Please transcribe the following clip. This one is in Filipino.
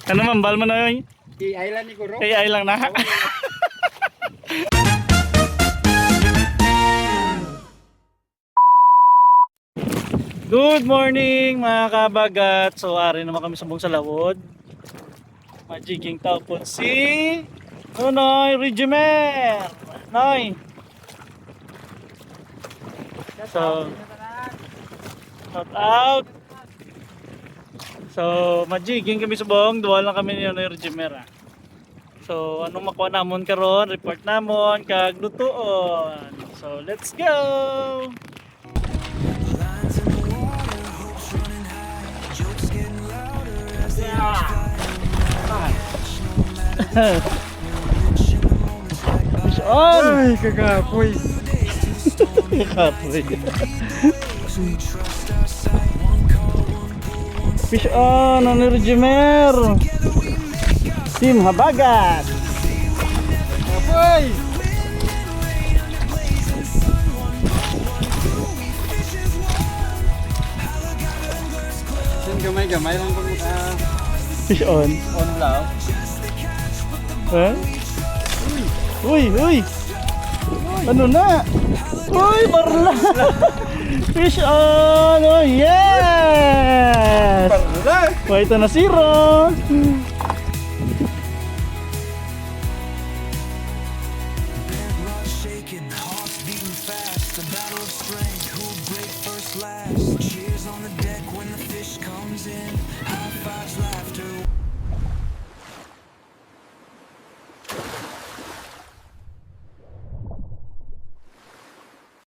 Ano mambal mo na yun? AI lang ni Kuro. AI lang na. Good morning mga kabagat. So ari naman kami sa buong salawod. Magiging tao po si Noy Regimer. Noy. So shout out. So magiging kami sa buong duwa lang kami ni Noy Regimer. So anong makuha namon karon, report namon kag lutuon. So let's go. Fish on! Ay, kagapoy. Kapoy. Fish on! Ano Regimer? Team Habagat! Kapoy! Sin gamay-gamay lang kung Fish on? on lang. Huh? Uy! Uy! Ano na? Uy! Barla! Fish on! Oh yes! Parla! Oh, ito na zero! Shaking, hearts beating fast, the battle of strength, who'll break first last, cheers on the day.